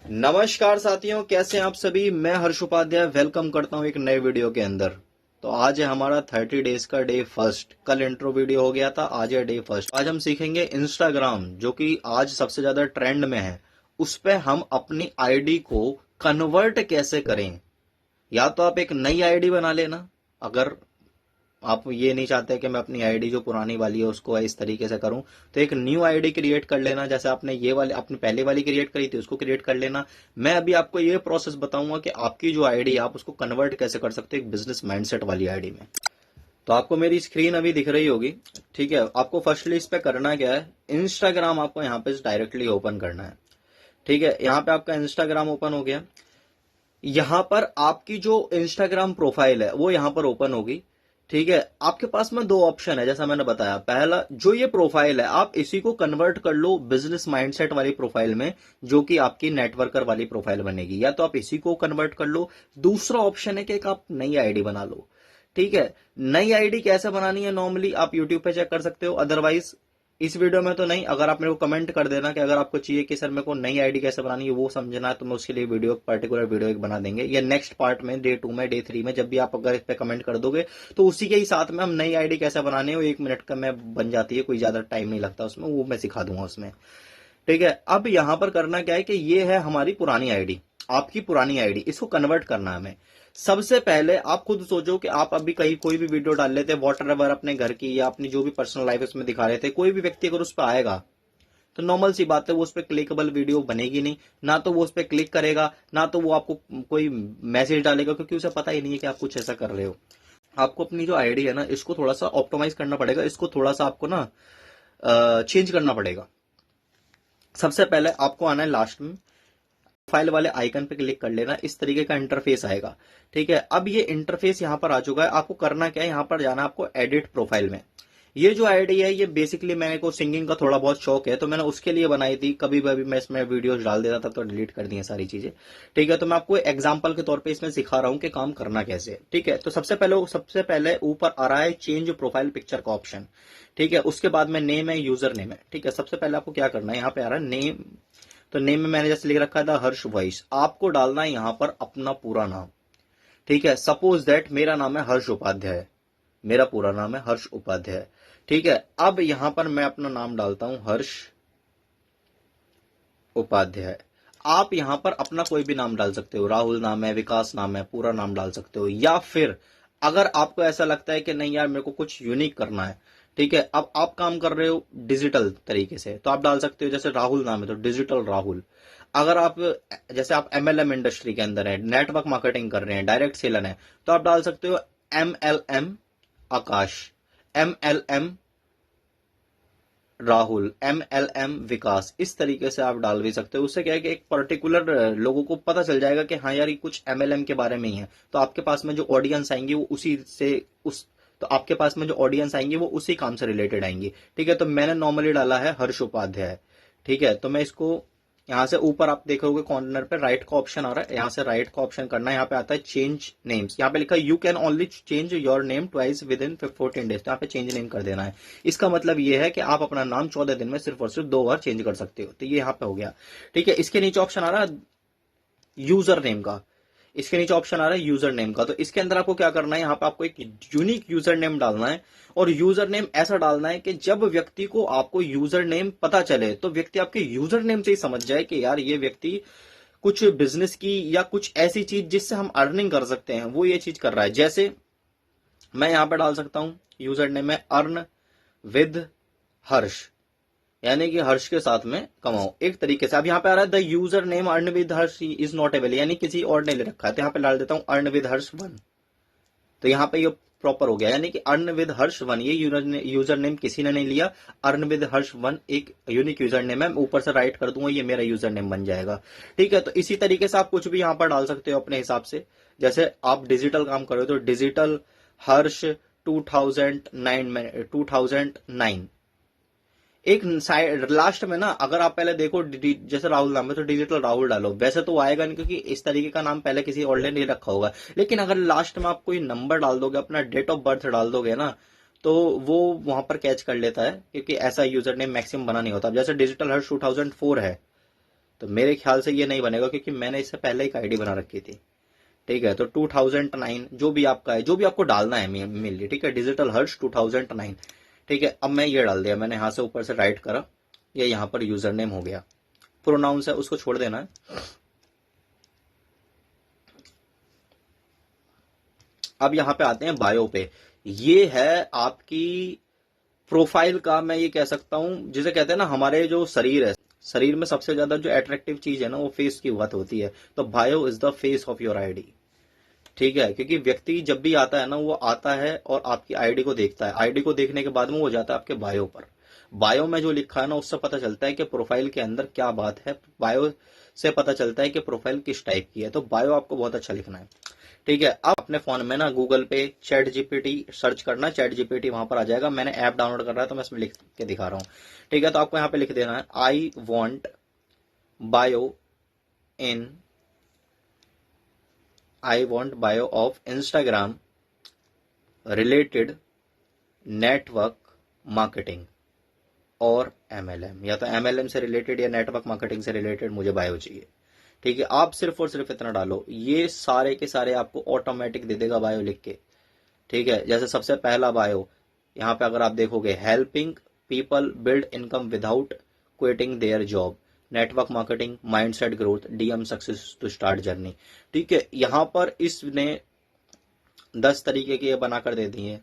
नमस्कार साथियों, कैसे हैं आप सभी। मैं हर्ष उपाध्याय वेलकम करता हूं एक नए वीडियो के अंदर। तो आज है हमारा 30 डेज का डे फर्स्ट। कल इंट्रो वीडियो हो गया था, आज है डे फर्स्ट। आज हम सीखेंगे इंस्टाग्राम, जो कि आज सबसे ज्यादा ट्रेंड में है, उस पे हम अपनी आईडी को कन्वर्ट कैसे करें। या तो आप एक नई आईडी बना लेना, अगर आप ये नहीं चाहते कि मैं अपनी आईडी जो पुरानी वाली है उसको इस तरीके से करूं, तो एक न्यू आईडी क्रिएट कर लेना। जैसे आपने ये वाली अपनी पहले वाली क्रिएट करी थी उसको क्रिएट कर लेना। मैं अभी आपको ये प्रोसेस बताऊंगा कि आपकी जो आईडी आप उसको कन्वर्ट कैसे कर सकते हो एक बिजनेस माइंडसेट वाली आईडी में। तो आपको मेरी स्क्रीन अभी दिख रही होगी, ठीक है। आपको फर्स्टली इस पे करना क्या है, इंस्टाग्राम आपको यहाँ पे डायरेक्टली ओपन करना है, ठीक है। यहाँ पे आपका इंस्टाग्राम ओपन हो गया। यहां पर आपकी जो इंस्टाग्राम प्रोफाइल है वो यहां पर ओपन होगी, ठीक है। आपके पास में दो ऑप्शन है, जैसा मैंने बताया। पहला, जो ये प्रोफाइल है आप इसी को कन्वर्ट कर लो बिजनेस माइंडसेट वाली प्रोफाइल में, जो कि आपकी नेटवर्कर वाली प्रोफाइल बनेगी, या तो आप इसी को कन्वर्ट कर लो। दूसरा ऑप्शन है कि एक आप नई आईडी बना लो, ठीक है। नई आईडी कैसे बनानी है नॉर्मली आप यूट्यूब पे चेक कर सकते हो, अदरवाइज इस वीडियो में तो नहीं। अगर आप मेरे को कमेंट कर देना कि अगर आपको चाहिए कि सर मेरे को नई आईडी कैसे बनानी है वो समझना है, तो मैं उसके लिए वीडियो पर्टिकुलर वीडियो एक बना देंगे, या नेक्स्ट पार्ट में डे 2 में डे 3 में, जब भी आप अगर इस पे कमेंट कर दोगे तो उसी के ही साथ में हम नई आईडी कैसे बनाने है वो 1 मिनट का में बन जाती है, कोई ज्यादा टाइम नहीं लगता उसमें, वो मैं सिखा दूंगा उसमें, ठीक है। अब यहां पर करना क्या है कि ये है हमारी पुरानी आईडी, आपकी पुरानी आईडी, इसको कन्वर्ट करना है हमें। सबसे पहले आप खुद सोचो कि आप अभी कहीं कोई भी वीडियो डाल लेते, वॉटर एवर अपने घर की या अपनी जो भी पर्सनल लाइफ उसमें दिखा रहे थे, कोई भी व्यक्ति अगर उस पर आएगा तो नॉर्मल सी बात है वो उस पर क्लिकेबल वीडियो बनेगी नहीं, ना तो वो उस पर क्लिक करेगा, ना तो वो आपको कोई मैसेज डालेगा, क्योंकि उसे पता ही नहीं है कि आप कुछ ऐसा कर रहे हो। आपको अपनी जो आईडी है ना इसको थोड़ा सा ऑप्टिमाइज करना पड़ेगा, इसको थोड़ा सा आपको ना चेंज करना पड़ेगा। सबसे पहले आपको आना है लास्ट में, फाइल वाले आइकन पे क्लिक कर लेना, इस तरीके का इंटरफेस आएगा, ठीक है। अब ये इंटरफेस यहां पर आ चुका है। आपको करना क्या है, यहां पर जाना आपको एडिट प्रोफाइल में। ये जो आईडी है ये बेसिकली मेरे को सिंगिंग का थोड़ा बहुत शौक है, तो मैंने उसके लिए बनाई थी। कभी कभी मैं इसमें वीडियोस डाल देता था तो डिलीट कर दी सारी चीजें, ठीक है। तो मैं आपको एग्जांपल के तौर पे इसमें सिखा रहा हूं कि काम करना कैसे है, ठीक है। तो सबसे पहले ऊपर आ रहा है चेंज प्रोफाइल पिक्चर का ऑप्शन, ठीक है। उसके बाद में नेम है, यूजर नेम है, ठीक है। सबसे पहले आपको क्या करना है, यहाँ पे आ रहा है नेम, तो नेम में मैंने जैसे लिख रखा था हर्ष वॉइस, आपको डालना है यहां पर अपना पूरा नाम, ठीक है। सपोज दैट मेरा नाम है हर्ष उपाध्याय, मेरा पूरा नाम है हर्ष उपाध्याय, ठीक है। अब यहां पर मैं अपना नाम डालता हूं हर्ष उपाध्याय। आप यहां पर अपना कोई भी नाम डाल सकते हो, राहुल नाम है, विकास नाम है, पूरा नाम डाल सकते हो। या फिर अगर आपको ऐसा लगता है कि नहीं यार मेरे को कुछ यूनिक करना है, ठीक है, अब आप काम कर रहे हो डिजिटल तरीके से, तो आप डाल सकते हो जैसे राहुल नाम है तो डिजिटल राहुल। अगर आप जैसे आप एमएलएम इंडस्ट्री के अंदर है, नेटवर्क मार्केटिंग कर रहे हैं, डायरेक्ट सेलर है, तो आप डाल सकते हो एमएलएम आकाश, एमएलएम राहुल, एमएलएम विकास, इस तरीके से आप डाल भी सकते हो। उससे क्या है कि एक पर्टिकुलर लोगों को पता चल जाएगा कि हाँ यार ये कुछ एमएलएम के बारे में ही है, तो आपके पास में जो ऑडियंस आएंगे वो उसी से उस तो आपके पास में जो ऑडियंस आएंगे वो उसी काम से रिलेटेड आएंगी, ठीक है। तो मैंने नॉर्मली डाला है हर्ष उपाध्याय, ठीक है। तो मैं इसको यहां से ऊपर आप देखोगे कॉर्नर पे राइट का ऑप्शन आ रहा है, यहां से राइट का ऑप्शन करना है। यहाँ पे आता है चेंज नेम्स, यहाँ पे लिखा है you can only change your name twice with in 14 days, तो यहाँ पे चेंज नेम कर देना है। इसका मतलब ये है कि आप अपना नाम 14 दिन में सिर्फ और सिर्फ 2 बार चेंज कर सकते हो, तो ये यहाँ पे हो गया, ठीक है। इसके नीचे ऑप्शन आ रहा है यूजर नेम का, इसके नीचे ऑप्शन आ रहा है यूजर नेम का, तो इसके अंदर आपको क्या करना है, यहाँ पे आपको एक यूनिक यूजर नेम डालना है। और यूजर नेम ऐसा डालना है कि जब व्यक्ति को आपको यूजर नेम पता चले तो व्यक्ति आपके यूजर नेम से ही समझ जाए कि यार ये व्यक्ति कुछ बिजनेस की या कुछ ऐसी चीज जिससे हम अर्निंग कर सकते हैं वो ये चीज कर रहा है। जैसे मैं यहां पे डाल सकता हूं यूजर नेम में अर्न विद हर्ष, यानी कि हर्ष के साथ में कमाओ, एक तरीके से। अब यहाँ पे आ रहा है the user name earn with Harsh is not available, यानी किसी और ने ले रखा है, तो यहाँ पे डाल देता हूं अर्न विद हर्ष 1, तो यहाँ पे ये प्रॉपर हो गया, यानी कि अर्न विद हर्ष 1, ये यूजर नेम किसी ने नहीं लिया, अर्न विद हर्ष 1 एक यूनिक यूजर नेम है। ऊपर से राइट कर दूंगा, ये मेरा यूजर नेम बन जाएगा, ठीक है। तो इसी तरीके से आप कुछ भी यहाँ पर डाल सकते हो अपने हिसाब से। जैसे आप डिजिटल काम करो तो डिजिटल हर्ष 2009 में 2009, एक साइड लास्ट में ना अगर आप पहले देखो जैसे राहुल नाम है तो डिजिटल राहुल डालो, वैसे तो आएगा नहीं क्योंकि इस तरीके का नाम पहले किसी और ने नहीं रखा होगा। लेकिन अगर लास्ट में आप कोई नंबर डाल दोगे, अपना डेट ऑफ बर्थ डाल दोगे ना, तो वो वहां पर कैच कर लेता है, क्योंकि ऐसा यूजर नेम मैक्सिमम बना नहीं होता। अब जैसे डिजिटल हर्ष 2004 है, तो मेरे ख्याल से ये नहीं बनेगा, क्योंकि मैंने इससे पहले एक आईडी बना रखी थी। ठीक है, तो 2009 जो भी आपका है, जो भी आपको डालना है मेनली, ठीक है, डिजिटल हर्ष 2009। ठीक है, अब मैं ये डाल दिया, मैंने यहाँ से ऊपर से राइट करा, ये यहाँ पर यूजर नेम हो गया। प्रोनाउंस है उसको छोड़ देना है। अब यहाँ पे आते हैं बायो पे। ये है आपकी प्रोफाइल का, मैं ये कह सकता हूं, जिसे कहते हैं ना, हमारे जो शरीर है, शरीर में सबसे ज्यादा जो अट्रैक्टिव चीज है ना, वो फेस की बात होती है। तो bio is the face of your ID. ठीक है, क्योंकि व्यक्ति जब भी आता है ना, वो आता है और आपकी आईडी को देखता है, आईडी को देखने के बाद में वो जाता है आपके बायो पर। बायो में जो लिखा है ना, उससे पता चलता है कि प्रोफाइल के अंदर क्या बात है, बायो से पता चलता है कि प्रोफाइल किस टाइप की है। तो बायो आपको बहुत अच्छा लिखना है। ठीक है, अब अपने फोन में ना गूगल पे चैट जीपीटी सर्च करना, चैट जीपीटी वहां पर आ जाएगा। मैंने ऐप डाउनलोड कर रहा है तो मैं इसमें लिख के दिखा रहा हूँ। ठीक है, तो आपको यहाँ पे लिख देना है, I want bio of Instagram related network marketing और एमएलएम, या तो एमएलएम से रिलेटेड या नेटवर्क मार्केटिंग से रिलेटेड मुझे बायो चाहिए। ठीक है, आप सिर्फ और सिर्फ इतना डालो, ये सारे के सारे आपको ऑटोमेटिक दे देगा बायो लिख के। ठीक है, जैसे सबसे पहला बायो यहाँ पे अगर आप देखोगे, helping people build income without quitting their job, network marketing, mindset growth, DM success to start journey. ठीक है, यहाँ पर इसने 10 तरीके के बनाकर दे दिए।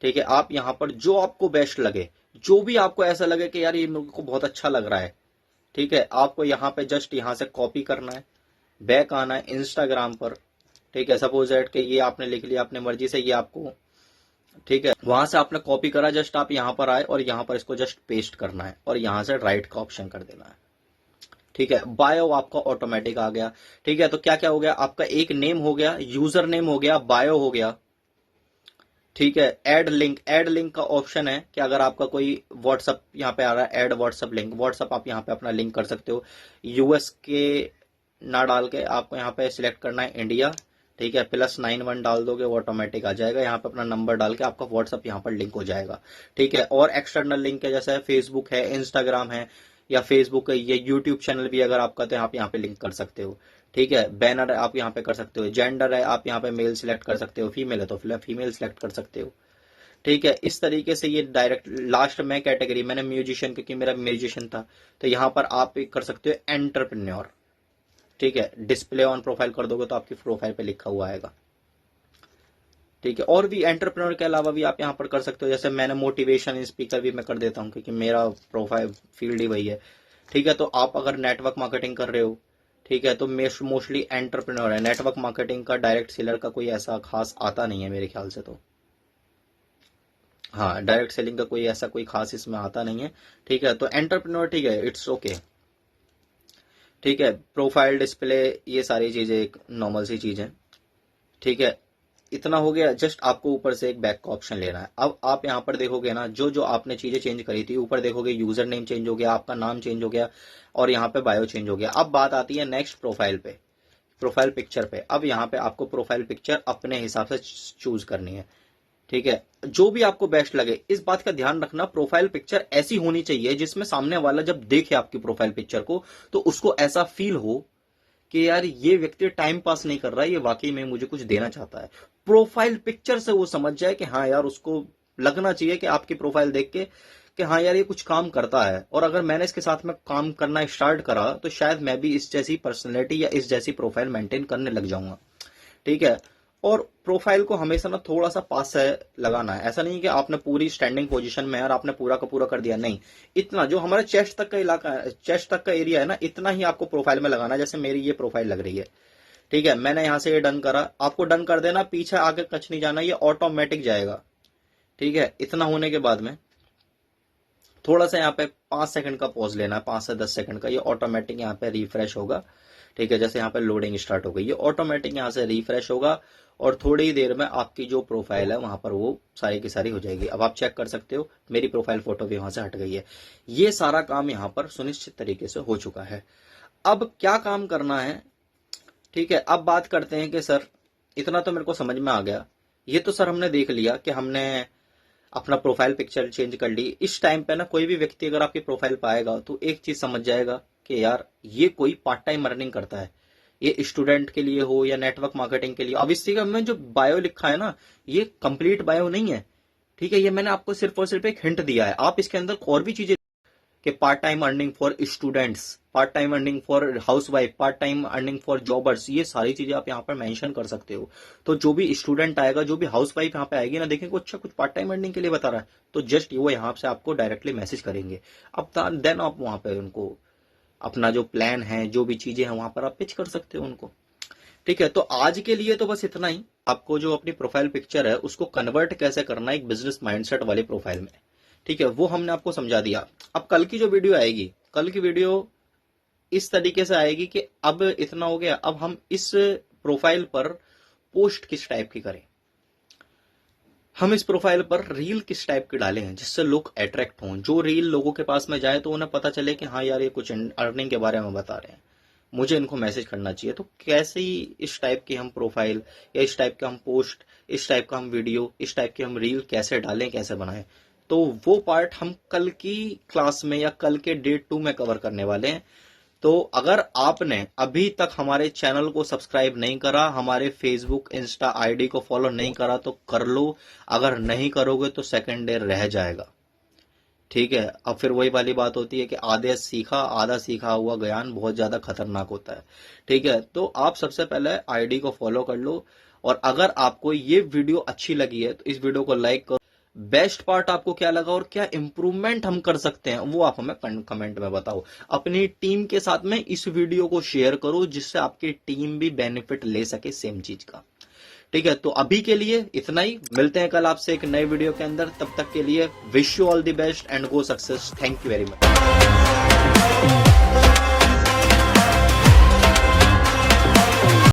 ठीक है, आप यहाँ पर जो आपको बेस्ट लगे, जो भी आपको ऐसा लगे कि यार ये मेरे को बहुत अच्छा लग रहा है, ठीक है, आपको यहाँ पे जस्ट यहाँ से कॉपी करना है, बैक आना है इंस्टाग्राम पर। ठीक है, सपोज दैट कि ये आपने लिख लिया अपने मर्जी से, ये आपको, ठीक है, वहां से आपने कॉपी करा, जस्ट आप यहाँ पर आए और यहाँ पर इसको जस्ट पेस्ट करना है और यहाँ से राइट का ऑप्शन कर देना है। ठीक है, बायो आपका ऑटोमेटिक आ गया। ठीक है, तो क्या क्या हो गया, आपका एक नेम हो गया, यूजर नेम हो गया, बायो हो गया। ठीक है, ऐड लिंक का ऑप्शन है कि अगर आपका कोई व्हाट्सअप यहाँ पे आ रहा है, ऐड व्हाट्सअप लिंक, व्हाट्सअप आप यहाँ पे अपना लिंक कर सकते हो। यूएस के ना डाल के आपको यहाँ पे सिलेक्ट करना है इंडिया। ठीक है, +91 डाल दोगे वो ऑटोमेटिक आ जाएगा। यहाँ पे अपना नंबर डाल के आपका व्हाट्सअप यहाँ पर लिंक हो जाएगा। ठीक है, और एक्सटर्नल लिंक है, जैसे फेसबुक है, इंस्टाग्राम है, या फेसबुक है, ये यूट्यूब चैनल भी अगर आपका, तो आप यहाँ पे लिंक कर सकते हो। ठीक है, बैनर आप यहाँ पे कर सकते हो, जेंडर है आप यहाँ पे मेल सिलेक्ट कर सकते हो, फीमेल है तो फीमेल सिलेक्ट कर सकते हो। ठीक है, इस तरीके से ये डायरेक्ट। लास्ट में कैटेगरी मैंने म्यूजिशियन, क्योंकि मेरा म्यूजिशियन था, तो यहाँ पर आप कर सकते हो एंटरप्रेन्योर। ठीक है, डिस्प्ले ऑन प्रोफाइल कर दोगे तो आपकी प्रोफाइल पे लिखा हुआ आएगा। ठीक है, और भी एंटरप्रेन्योर के अलावा भी आप यहाँ पर कर सकते हो, जैसे मैंने मोटिवेशन स्पीकर भी मैं कर देता हूँ, क्योंकि मेरा प्रोफाइल फील्ड ही वही है। ठीक है, तो आप अगर नेटवर्क मार्केटिंग कर रहे हो, ठीक है, तो मोस्टली एंटरप्रेन्योर है। नेटवर्क मार्केटिंग का डायरेक्ट सेलर का कोई ऐसा खास आता नहीं है मेरे ख्याल से, तो हाँ, डायरेक्ट सेलिंग का कोई ऐसा कोई खास इसमें आता नहीं है। ठीक है, तो एंटरप्रेन्योर, ठीक है, इट्स ओके। ठीक है, प्रोफाइल डिस्प्ले, ये सारी चीजें एक नॉर्मल सी चीज है। ठीक है, इतना हो गया। जस्ट आपको ऊपर से एक बैक का ऑप्शन लेना है। अब आप यहाँ पर देखोगे ना, जो जो आपने चीजें चेंज करी थी, ऊपर देखोगे यूजर नेम चेंज हो गया, आपका नाम चेंज हो गया, और यहाँ पे बायो चेंज हो गया। अब बात आती है नेक्स्ट प्रोफाइल पे, प्रोफाइल पिक्चर पे। अब यहाँ पे आपको प्रोफाइल पिक्चर अपने हिसाब से चूज करनी है। ठीक है, जो भी आपको बेस्ट लगे। इस बात का ध्यान रखना, प्रोफाइल पिक्चर ऐसी होनी चाहिए जिसमें सामने वाला जब देखे आपकी प्रोफाइल पिक्चर को, तो उसको ऐसा फील हो कि यार ये व्यक्ति टाइम पास नहीं कर रहा है, ये वाकई में मुझे कुछ देना चाहता है। प्रोफाइल पिक्चर से वो समझ जाए कि हाँ यार, उसको लगना चाहिए कि आपकी प्रोफाइल देख के कि हाँ यार, ये कुछ काम करता है, और अगर मैंने इसके साथ में काम करना स्टार्ट करा तो शायद मैं भी इस जैसी पर्सनैलिटी या इस जैसी प्रोफाइल मेंटेन करने लग जाऊंगा। ठीक है, और प्रोफाइल को हमेशा ना थोड़ा सा पास से लगाना है। ऐसा नहीं कि आपने पूरी स्टैंडिंग पोजीशन में है और आपने पूरा का पूरा कर दिया, नहीं। इतना जो हमारा चेस्ट तक का इलाका है, चेस्ट तक का एरिया है ना, इतना ही आपको प्रोफाइल में लगाना है। जैसे मेरी ये प्रोफाइल लग रही है, ठीक है, मैंने यहां से ये डन करा, आपको डन कर देना, पीछे आगे कच नहीं जाना, ये ऑटोमेटिक जाएगा। ठीक है, इतना होने के बाद में थोड़ा सा यहाँ पे 5 सेकंड का पॉज लेना है, 5 से 10 सेकंड का, ये ऑटोमेटिक यहाँ पे रिफ्रेश होगा। ठीक है, जैसे यहाँ पे लोडिंग स्टार्ट हो गई, ये ऑटोमेटिक यहाँ से रिफ्रेश होगा, और थोड़ी ही देर में आपकी जो प्रोफाइल है वहां पर वो सारी की सारी हो जाएगी। अब आप चेक कर सकते हो, मेरी प्रोफाइल फोटो भी वहां से हट गई है। ये सारा काम यहाँ पर सुनिश्चित तरीके से हो चुका है। अब क्या काम करना है, ठीक है, अब बात करते हैं कि सर इतना तो मेरे को समझ में आ गया, ये तो सर हमने देख लिया कि हमने अपना प्रोफाइल पिक्चर चेंज कर ली। इस टाइम पे ना कोई भी व्यक्ति अगर आपकी प्रोफाइल पाएगा तो एक चीज समझ जाएगा कि यार ये कोई पार्ट टाइम अर्निंग करता है, ये स्टूडेंट के लिए हो या नेटवर्क मार्केटिंग के लिए। अब इसी का मैं जो बायो लिखा है ना, ये कंप्लीट बायो नहीं है, ठीक है, ये मैंने आपको सिर्फ और सिर्फ एक हिंट दिया है। आप इसके अंदर और भी चीजें कि part time earning for students, part time earning for housewife, part time earning for jobbers, ये सारी चीजें आप यहाँ पर मेंशन कर सकते हो। तो जो भी स्टूडेंट आएगा, जो भी हाउसवाइफ यहाँ पे आएगी ना, देखेंगे अच्छा कुछ पार्ट टाइम अर्निंग के लिए बता रहा है, तो जस्ट वो यहाँ से आपको डायरेक्टली मैसेज करेंगे। अब देन आप वहां पे उनको अपना जो प्लान है, जो भी चीजें हैं वहां पर आप पिच कर सकते हो उनको। ठीक है, तो आज के लिए तो बस इतना ही। आपको जो अपनी प्रोफाइल पिक्चर है उसको कन्वर्ट कैसे करना है एक बिजनेस माइंडसेट वाली प्रोफाइल में, ठीक है, वो हमने आपको समझा दिया। अब कल की जो वीडियो आएगी, कल की वीडियो इस तरीके से आएगी कि अब इतना हो गया, अब हम इस प्रोफाइल पर पोस्ट किस टाइप की करें, हम इस प्रोफाइल पर रील किस टाइप की डालें जिससे लोग अट्रैक्ट हों, जो रील लोगों के पास में जाए तो उन्हें पता चले कि हाँ यार ये कुछ अर्निंग के बारे में बता रहे हैं, मुझे इनको मैसेज करना चाहिए। तो कैसे ही इस टाइप की हम प्रोफाइल या इस टाइप का हम पोस्ट, इस टाइप का हम वीडियो, इस टाइप की हम रील कैसे डालें, कैसे बनाएं, तो वो पार्ट हम कल की क्लास में या कल के डे 2 में कवर करने वाले हैं। तो अगर आपने अभी तक हमारे चैनल को सब्सक्राइब नहीं करा, हमारे फेसबुक इंस्टा आईडी को फॉलो नहीं करा तो कर लो, अगर नहीं करोगे तो सेकंड डे रह जाएगा, ठीक है। अब फिर वही वाली बात होती है कि आधा सीखा हुआ ज्ञान बहुत ज्यादा खतरनाक होता है, ठीक है। तो आप सबसे पहले आईडी को फॉलो कर लो, और अगर आपको ये वीडियो अच्छी लगी है तो इस वीडियो को लाइक करो। बेस्ट पार्ट आपको क्या लगा और क्या इंप्रूवमेंट हम कर सकते हैं वो आप हमें कमेंट में बताओ। अपनी टीम के साथ में इस वीडियो को शेयर करो जिससे आपकी टीम भी बेनिफिट ले सके सेम चीज का, ठीक है। तो अभी के लिए इतना ही, मिलते हैं कल आपसे एक नए वीडियो के अंदर। तब तक के लिए wish you all the best and go success. Thank you very much.